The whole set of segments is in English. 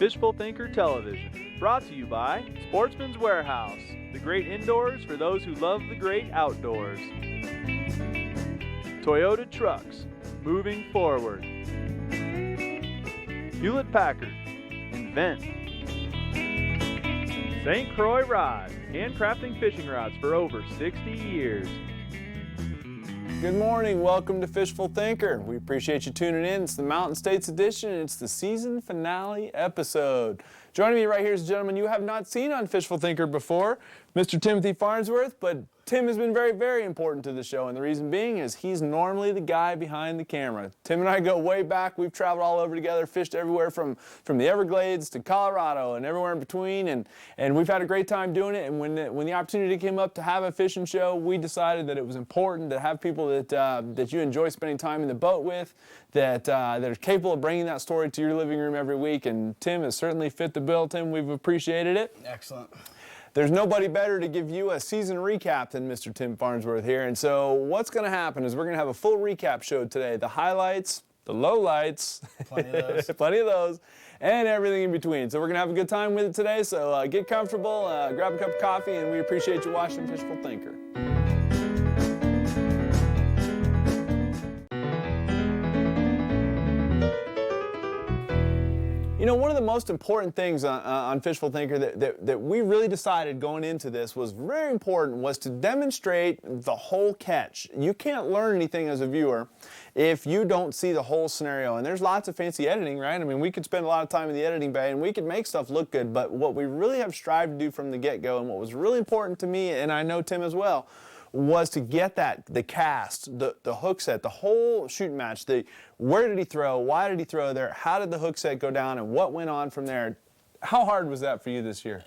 Fishful Thinker Television, brought to you by Sportsman's Warehouse, the great indoors for those who love the great outdoors. Toyota Trucks, moving forward. Hewlett-Packard, invent. St. Croix Rod, handcrafting fishing rods for over 60 years. Good morning, welcome to Fishful Thinker. We appreciate you tuning in. It's the Mountain States edition and it's the season finale episode. Joining me right here is a gentleman you have not seen on Fishful Thinker before, Mr. Timothy Farnsworth, but Tim has been very, very important to the show, and the reason being is he's normally the guy behind the camera. Tim and I go way back. We've traveled all over together, fished everywhere from the Everglades to Colorado and everywhere in between, and we've had a great time doing it. And when the opportunity came up to have a fishing show, we decided that it was important to have people that you enjoy spending time in the boat with, that are capable of bringing that story to your living room every week, and Tim has certainly fit the bill. Tim, we've appreciated it. Excellent. There's nobody better to give you a season recap than Mr. Tim Farnsworth here. And so what's going to happen is we're going to have a full recap show today. The highlights, the lowlights, plenty of those, and everything in between. So we're going to have a good time with it today. So get comfortable, grab a cup of coffee, and we appreciate you watching Fishful Thinker. You know, one of the most important things on Fishful Thinker that we really decided going into this was very important was to demonstrate the whole catch. You can't learn anything as a viewer if you don't see the whole scenario. And there's lots of fancy editing, right? I mean, we could spend a lot of time in the editing bay and we could make stuff look good, but what we really have strived to do from the get-go and what was really important to me, and I know Tim as well, was to get the cast, the hook set, the whole shooting match, where did he throw, why did he throw there, how did the hook set go down, and what went on from there. How hard was that for you this year?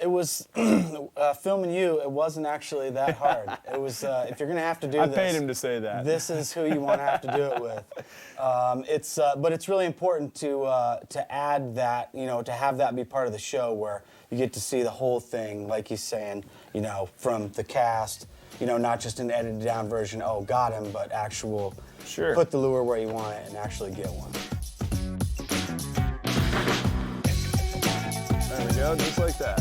It was, filming you, it wasn't actually that hard. It was, if you're going to have to do this. I paid him to say that. This is who you want to have to do it with. But it's really important to add that, you know, to have that be part of the show where you get to see the whole thing, like he's saying, you know, from the cast, you know, not just an edited down version, oh, got him, but actual, sure, put the lure where you want it and actually get one. There we go, just like that.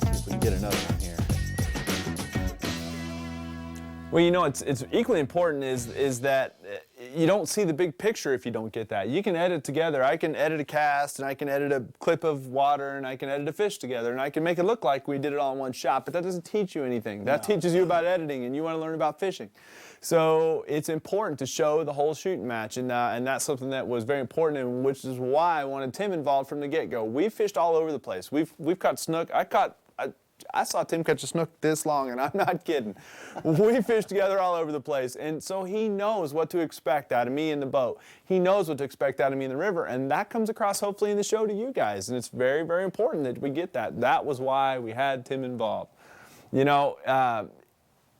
See if we can get another one here. Well, you know, it's equally important is that you don't see the big picture if you don't get that. You can edit together. I can edit a cast, and I can edit a clip of water, and I can edit a fish together, and I can make it look like we did it all in one shot, but that doesn't teach you anything. That teaches you about editing, and you want to learn about fishing. So it's important to show the whole shooting match, and that's something that was very important, and which is why I wanted Tim involved from the get-go. We fished all over the place. We've caught snook. I saw Tim catch a snook this long, and I'm not kidding. We fished together all over the place, and so he knows what to expect out of me in the boat. He knows what to expect out of me in the river, and that comes across hopefully in the show to you guys, and it's very, very important that we get that. That was why we had Tim involved. You know,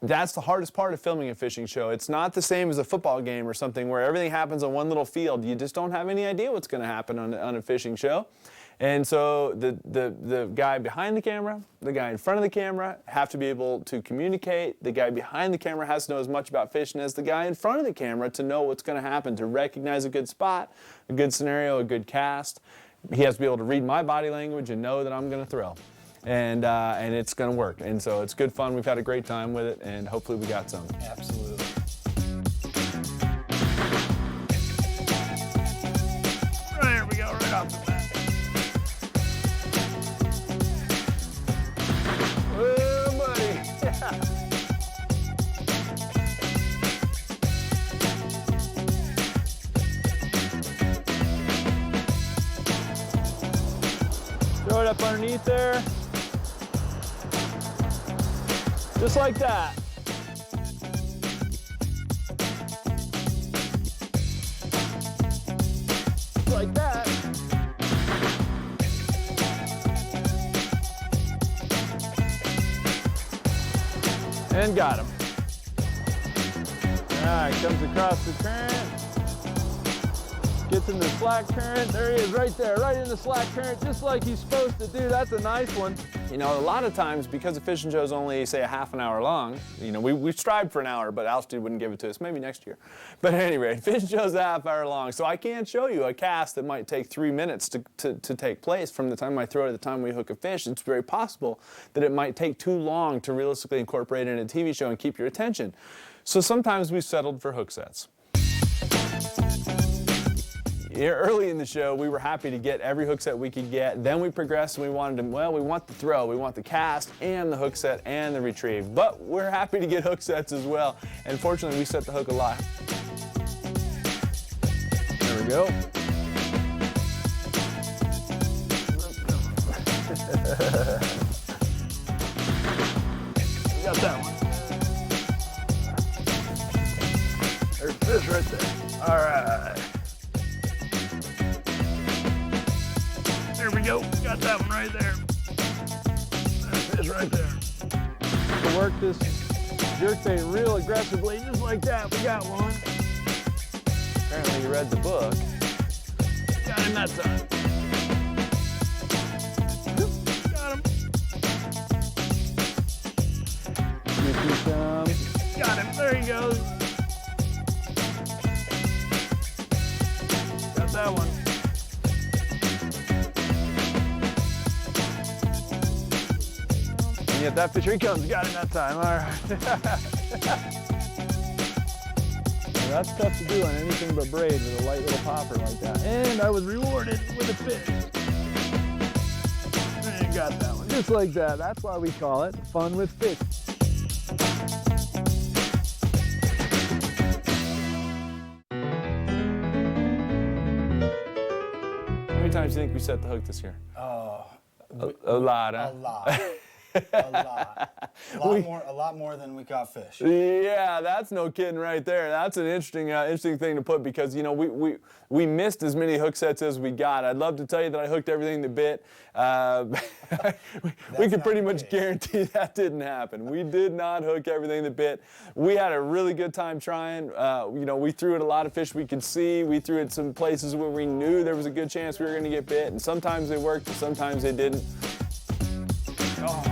that's the hardest part of filming a fishing show. It's not the same as a football game or something where everything happens on one little field. You just don't have any idea what's going to happen on a fishing show. And so the guy behind the camera, the guy in front of the camera have to be able to communicate. The guy behind the camera has to know as much about fishing as the guy in front of the camera to know what's going to happen, to recognize a good spot, a good scenario, a good cast. He has to be able to read my body language and know that I'm going to throw. And it's going to work. And so it's good fun. We've had a great time with it, and hopefully we got some. Absolutely. There we go, right off the bat. Oh, buddy. Yeah. Throw it up underneath there. Just like that. Like that. And got him. All right, comes across the current. Gets in the slack current. There he is right there, right in the slack current, just like he's supposed to do. That's a nice one. You know, a lot of times, because the fishing show's only, say, a half an hour long, you know, we strived for an hour, but altitude wouldn't give it to us, maybe next year. But at any rate, fishing show's a half hour long, so I can't show you a cast that might take 3 minutes to take place from the time I throw it to the time we hook a fish. It's very possible that it might take too long to realistically incorporate it in a TV show and keep your attention. So sometimes we settled for hook sets. Early in the show, we were happy to get every hook set we could get. Then we progressed and we wanted to, well, we want the throw, we want the cast and the hook set and the retrieve. But we're happy to get hook sets as well. And fortunately, we set the hook a lot. There we go. We got that one. There's fish right there. All right. There we go. Got that one right there. There's fish right there. To work this jerkbait real aggressively, just like that. We got one. Apparently you read the book. Got him that time. Got him. Get you some. Got him. There he goes. Got that one. And yet that fish, here he comes. Got him that time. All right. Well, that's tough to do on anything but braid with a light little popper like that. And I was rewarded with a fish. And got that one, just like that. That's why we call it fun with fish. How many times do you think we set the hook this year? Oh, A lot, huh? a lot. A lot more than we caught fish. Yeah, that's no kidding right there. That's an interesting thing to put because, you know, we missed as many hook sets as we got. I'd love to tell you that I hooked everything that bit. We could pretty much guarantee that didn't happen. We did not hook everything that bit. We had a really good time trying. You know, we threw at a lot of fish we could see. We threw at some places where we knew there was a good chance we were going to get bit, and sometimes they worked, and sometimes they didn't. Oh.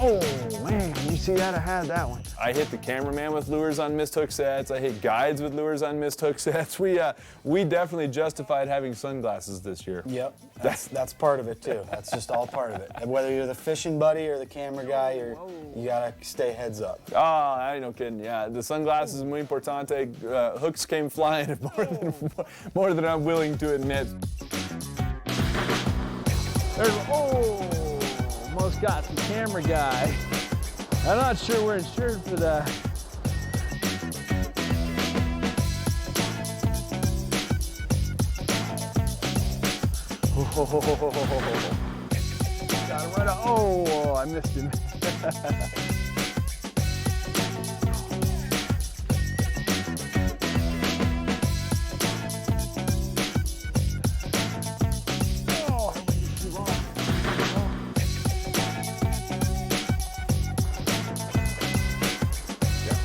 Oh man, you see that? I had that one. I hit the cameraman with lures on missed hook sets. I hit guides with lures on missed hook sets. We definitely justified having sunglasses this year. Yep, that's part of it too. That's just all part of it. And whether you're the fishing buddy or the camera guy, you gotta stay heads up. Oh, I ain't no kidding. Yeah, the sunglasses muy importante. Hooks came flying more than I'm willing to admit. There's, almost got the camera guy. I'm not sure we're insured for that. Got him right on. Oh, I missed him.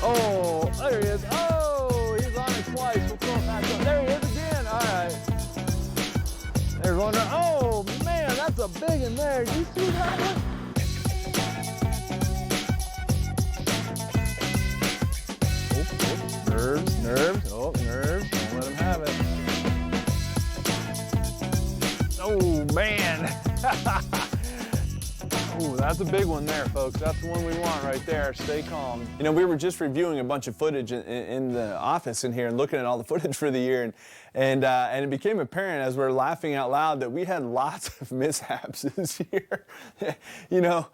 Oh, there he is. Oh, he's on it twice. We'll throw it back up. There he is again. All right. There's one there. Oh, man, that's a big one there. Did you see that one? Oh, nerves. Oh, nerves. Don't let him have it. Oh, man. Ooh, that's a big one there, folks. That's the one we want right there. Stay calm. You know, we were just reviewing a bunch of footage in the office in here and looking at all the footage for the year, and it became apparent as we're laughing out loud that we had lots of mishaps this year. You know,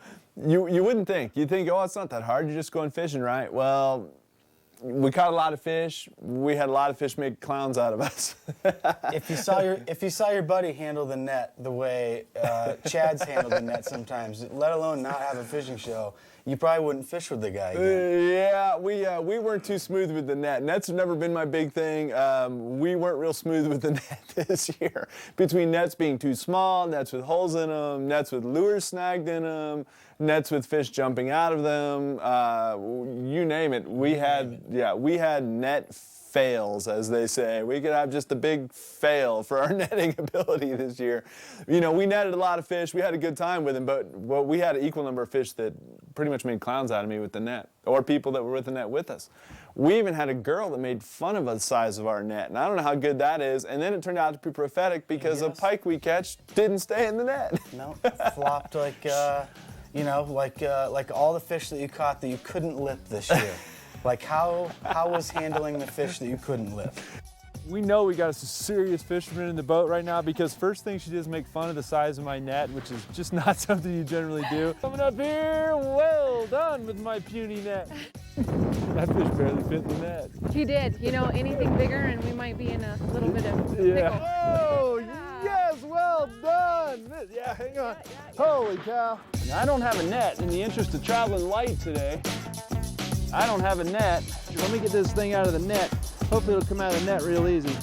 you wouldn't think. You'd think, oh, it's not that hard. You're just going fishing, right? Well, we caught a lot of fish. We had a lot of fish make clowns out of us. If you saw your buddy handle the net the way Chad's handled the net sometimes, let alone not have a fishing show, you probably wouldn't fish with the guy again. Yeah, we weren't too smooth with the net. Nets have never been my big thing. We weren't real smooth with the net this year. Between nets being too small, nets with holes in them, nets with lures snagged in them, nets with fish jumping out of them, you name it. We had net fails, as they say. We could have just a big fail for our netting ability this year. You know, we netted a lot of fish. We had a good time with them, but we had an equal number of fish that pretty much made clowns out of me with the net, or people that were with the net with us. We even had a girl that made fun of the size of our net, and I don't know how good that is. And then it turned out to be prophetic because a pike we catch didn't stay in the net. No, flopped like, you know, like all the fish that you caught that you couldn't lip this year. Like how was handling the fish that you couldn't lip? We know we got a serious fisherman in the boat right now because first thing she did is make fun of the size of my net, which is just not something you generally do. Coming up here, well done with my puny net. That fish barely fit in the net. He did. You know, anything bigger and we might be in a little bit of pickle. Yeah. Oh, yes, well done. Yeah, hang on. Holy cow. Now, I don't have a net. In the interest of traveling light today, I don't have a net. Let me get this thing out of the net. Hopefully it'll come out of the net real easy.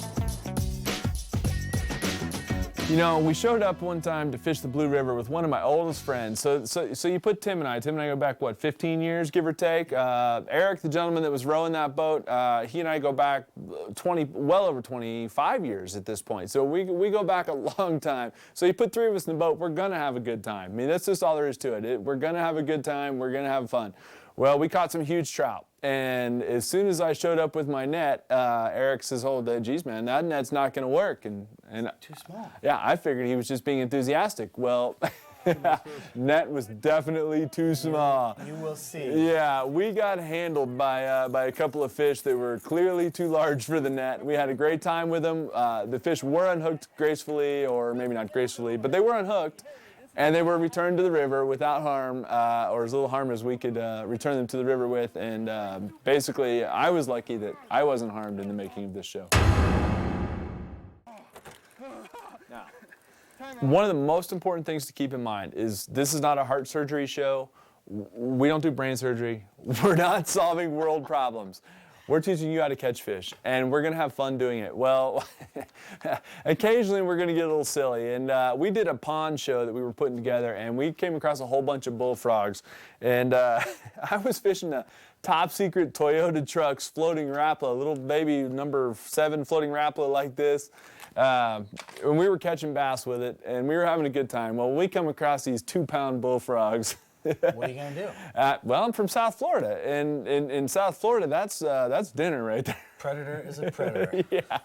You know, we showed up one time to fish the Blue River with one of my oldest friends. So you put Tim and I go back, what, 15 years, give or take? Eric, the gentleman that was rowing that boat, he and I go back well over 25 years at this point. So we go back a long time. So you put three of us in the boat, we're gonna have a good time. I mean, that's just all there is to it. We're gonna have a good time, we're gonna have fun. Well, we caught some huge trout, and as soon as I showed up with my net, Eric says, "Oh, geez, man, that net's not going to work." And Too small. Yeah, I figured he was just being enthusiastic. Well, net was definitely too small. You will see. Yeah, we got handled by a couple of fish that were clearly too large for the net. We had a great time with them. The fish were unhooked gracefully, or maybe not gracefully, but they were unhooked. And they were returned to the river without harm, or as little harm as we could return them to the river with. And basically, I was lucky that I wasn't harmed in the making of this show. Now, one of the most important things to keep in mind is this is not a heart surgery show. We don't do brain surgery. We're not solving world problems. We're teaching you how to catch fish, and we're going to have fun doing it. Well, occasionally we're going to get a little silly, and we did a pond show that we were putting together, and we came across a whole bunch of bullfrogs, and I was fishing a top secret Toyota Trucks floating Rapala, a little baby number 7 floating Rapala like this, and we were catching bass with it, and we were having a good time. Well, we come across these 2-pound bullfrogs. What are you going to do? Well, I'm from South Florida, and in South Florida, that's dinner right there. Predator is a predator. Yeah.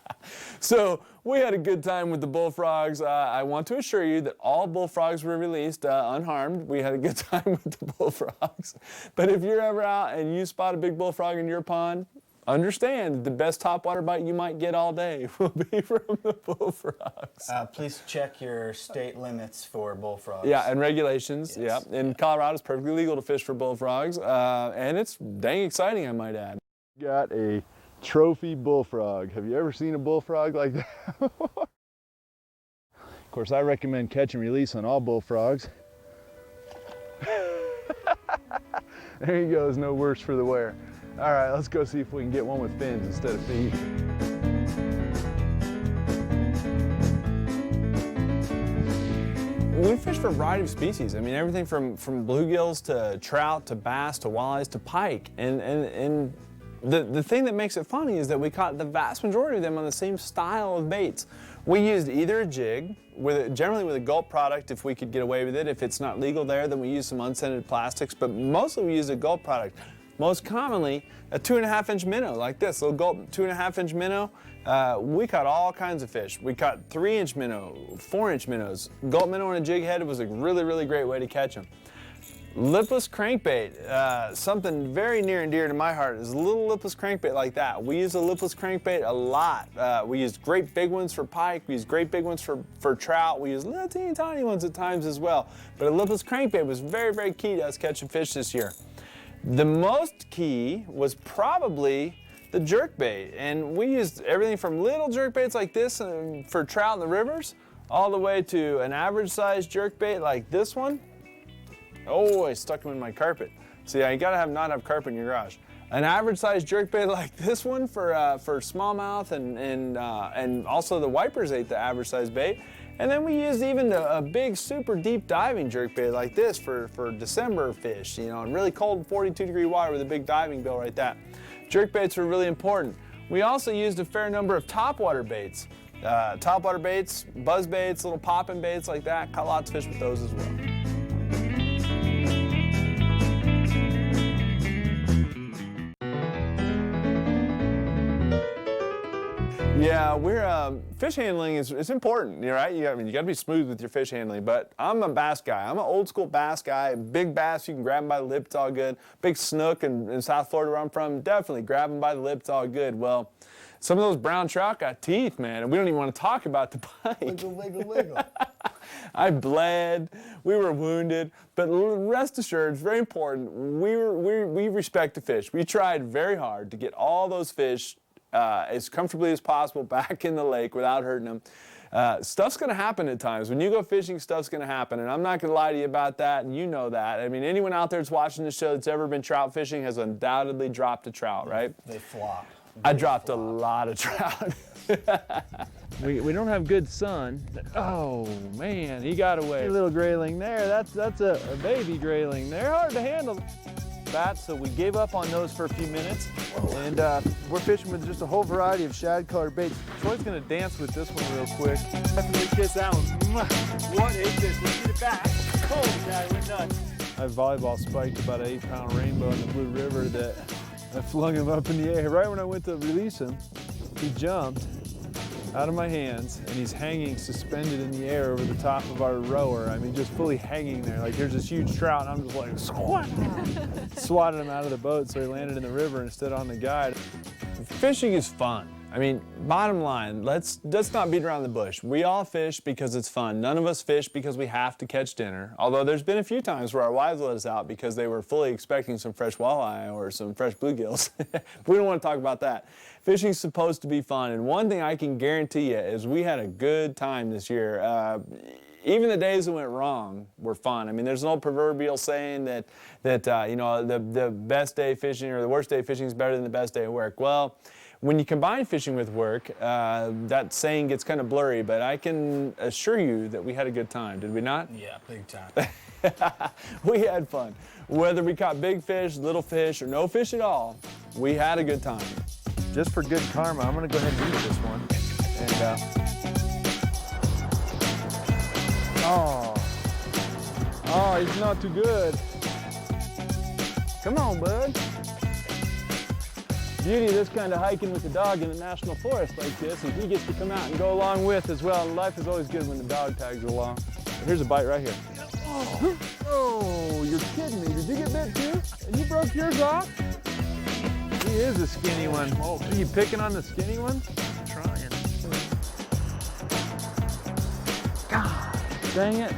So we had a good time with the bullfrogs. I want to assure you that all bullfrogs were released unharmed. We had a good time with the bullfrogs. But if you're ever out and you spot a big bullfrog in your pond, understand the best topwater bite you might get all day will be from the bullfrogs. Please check your state limits for bullfrogs. Yeah, and regulations. Yes. Yeah, in Colorado, it's perfectly legal to fish for bullfrogs, and it's dang exciting, I might add. Got a trophy bullfrog. Have you ever seen a bullfrog like that? Of course, I recommend catch and release on all bullfrogs. There he goes, no worse for the wear. All right, let's go see if we can get one with fins instead of feet. We fish for a variety of species. I mean, everything from bluegills to trout to bass to walleyes to pike. And the thing that makes it funny is that we caught the vast majority of them on the same style of baits. We used either a jig, generally with a gulp product if we could get away with it. If it's not legal there, then we use some unscented plastics, but mostly we used a gulp product. Most commonly, a 2.5-inch minnow like this, little gulp 2.5-inch minnow. We caught all kinds of fish. We caught 3-inch minnow, 4-inch minnows. Gulp minnow on a jig head was a really, really great way to catch them. Lipless crankbait, something very near and dear to my heart is a little lipless crankbait like that. We use a lipless crankbait a lot. We use great big ones for pike, we use great big ones for trout, we use little teeny tiny ones at times as well. But a lipless crankbait was very, very key to us catching fish this year. The most key was probably the jerkbait, and we used everything from little jerkbaits like this for trout in the rivers, all the way to an average sized jerkbait like this one. Oh, I stuck them in my carpet. See, you gotta not have carpet in your garage. An average sized jerkbait like this one for smallmouth, and also the wipers ate the average sized bait. And then we used even a big, super deep diving jerkbait like this for December fish, you know, in really cold 42-degree water with a big diving bill like that. Jerkbaits were really important. We also used a fair number of topwater baits. Topwater baits, buzz baits, little popping baits like that. Caught lots of fish with those as well. Yeah, fish handling is important, right? You got to be smooth with your fish handling, but I'm a bass guy. I'm an old school bass guy. Big bass, you can grab them by the lip, it's all good. Big snook in South Florida where I'm from, definitely grab them by the lip, it's all good. Well, some of those brown trout got teeth, man, and we don't even want to talk about the bite. Wiggle, wiggle, wiggle. I bled, we were wounded, but rest assured, it's very important, we respect the fish. We tried very hard to get all those fish as comfortably as possible back in the lake without hurting them. Stuff's gonna happen at times. When you go fishing, stuff's gonna happen, and I'm not gonna lie to you about that, and you know that. I mean, anyone out there that's watching the show that's ever been trout fishing has undoubtedly dropped a trout, right? They flop. I dropped a lot of trout. We don't have good sun. Oh man, he got away. A little grayling there. That's a baby grayling. They're hard to handle. So we gave up on those for a few minutes, and we're fishing with just a whole variety of shad colored baits. Troy's gonna dance with this one real quick. Definitely kiss that one. What is this? Let's get it back. Holy cow, we're nuts. I volleyball spiked about an 8-pound rainbow in the Blue River that I flung him up in the air. Right when I went to release him, he jumped out of my hands, and he's hanging suspended in the air over the top of our rower. I mean, just fully hanging there. Like there's this huge trout, and I'm just like, swatted him out of the boat so he landed in the river instead on the guide. Fishing is fun. I mean, bottom line, let's not beat around the bush. We all fish because it's fun. None of us fish because we have to catch dinner. Although there's been a few times where our wives let us out because they were fully expecting some fresh walleye or some fresh bluegills. We don't want to talk about that. Fishing's supposed to be fun, and one thing I can guarantee you is we had a good time this year. Even the days that went wrong were fun. I mean, there's an old proverbial saying that you know, the best day fishing or the worst day fishing is better than the best day of work. Well, when you combine fishing with work, that saying gets kind of blurry, but I can assure you that we had a good time, did we not? Yeah, big time. We had fun. Whether we caught big fish, little fish, or no fish at all, we had a good time. Just for good karma, I'm gonna go ahead and eat this one. And oh, he's not too good. Come on, bud. Beauty of this kind of hiking with the dog in the national forest like this is he gets to come out and go along with as well. Life is always good when the dog tags along. Here's a bite right here. Oh, you're kidding me. Did you get bit too? And you broke yours off? He is a skinny one. Are you picking on the skinny one? I'm trying. God, dang it.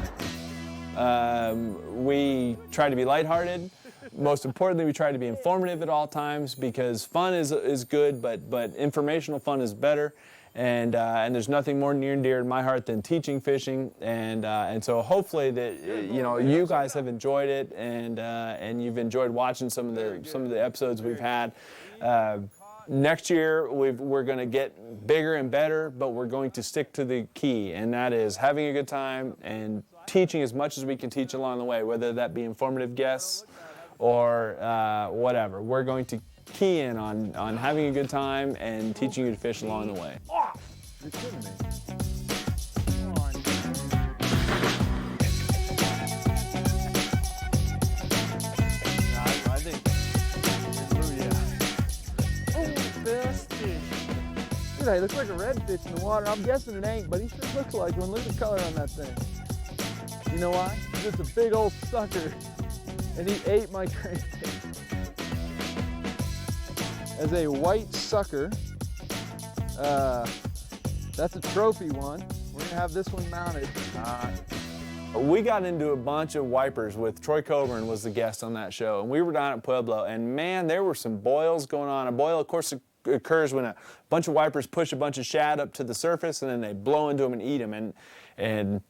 We try to be lighthearted. Most importantly, we try to be informative at all times because fun is good, but informational fun is better. And there's nothing more near and dear to my heart than teaching fishing. And so hopefully that you know you guys have enjoyed it and you've enjoyed watching some of the episodes we've had. Next year we're going to get bigger and better, but we're going to stick to the key, and that is having a good time and teaching as much as we can teach along the way, whether that be informative guests or whatever. We're going to key in on having a good time and teaching you to fish along the way. Oh, you're kidding me. Come on. I think, yeah. Oh, best fish. Dude, he looks like a redfish in the water. I'm guessing it ain't, but he sure looks like one. Look at the color on that thing. You know why? It's a big old sucker. And he ate my crankbait. As a white sucker, that's a trophy one. We're gonna have this one mounted. We got into a bunch of wipers with Troy Coburn was the guest on that show, and we were down at Pueblo, and man, there were some boils going on. A boil, of course, occurs when a bunch of wipers push a bunch of shad up to the surface, and then they blow into them and eat them, and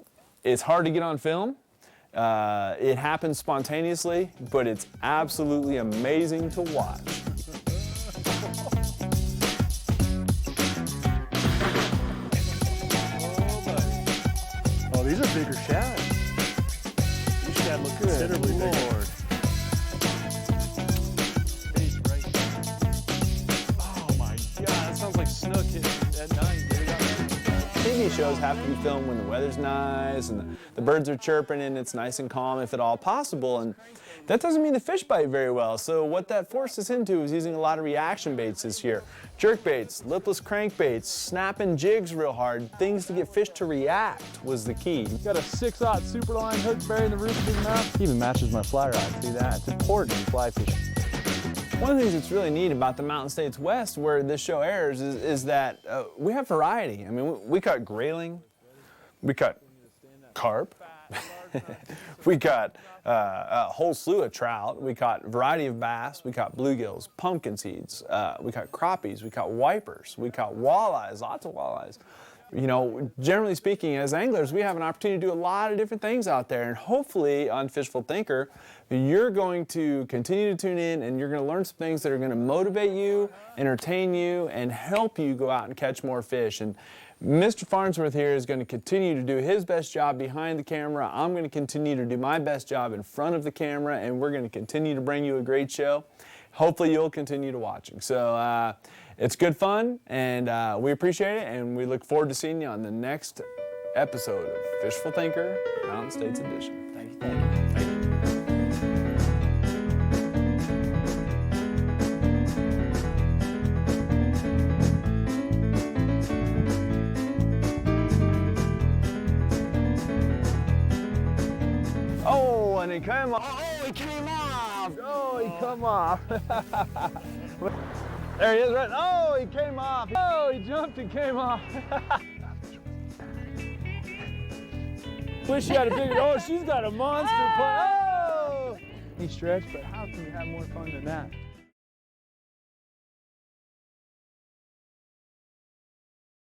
it's hard to get on film. It happens spontaneously, but it's absolutely amazing to watch. Oh, these are bigger shad. These shad look considerably bigger. Oh my God, that sounds like snook at night, dude. TV shows have to be filmed when the weather's nice and the birds are chirping and it's nice and calm if at all possible. And that doesn't mean the fish bite very well. So what that forced us into is using a lot of reaction baits this year. Jerk baits, lipless crankbaits, snapping jigs real hard, things to get fish to react was the key. Got a 6/0 Superline hook buried in the roof of his mouth. Even matches my fly rod, see that? It's important in fly fishing. One of the things that's really neat about the Mountain States West, where this show airs, is that we have variety. I mean, we caught grayling, we caught carp, we caught a whole slew of trout, we caught a variety of bass, we caught bluegills, pumpkin seeds, we caught crappies, we caught wipers, we caught walleyes, lots of walleyes. You know, generally speaking, as anglers, we have an opportunity to do a lot of different things out there, and hopefully on Fishful Thinker, you're going to continue to tune in and you're going to learn some things that are going to motivate you, entertain you, and help you go out and catch more fish. And Mr. Farnsworth here is going to continue to do his best job behind the camera. I'm going to continue to do my best job in front of the camera, and we're going to continue to bring you a great show. Hopefully you'll continue to watching. So it's good fun, and we appreciate it, and we look forward to seeing you on the next episode of Fishful Thinker, Mountain States Edition. Thank you. Thank you. Thank you. Oh, and he came off. Oh, he came off. Oh, he come off. There he is, right? Oh, he came off. Oh, he jumped and came off. Wish she had a bigger, oh, she's got a monster. Oh! He stretched, but how can you have more fun than that?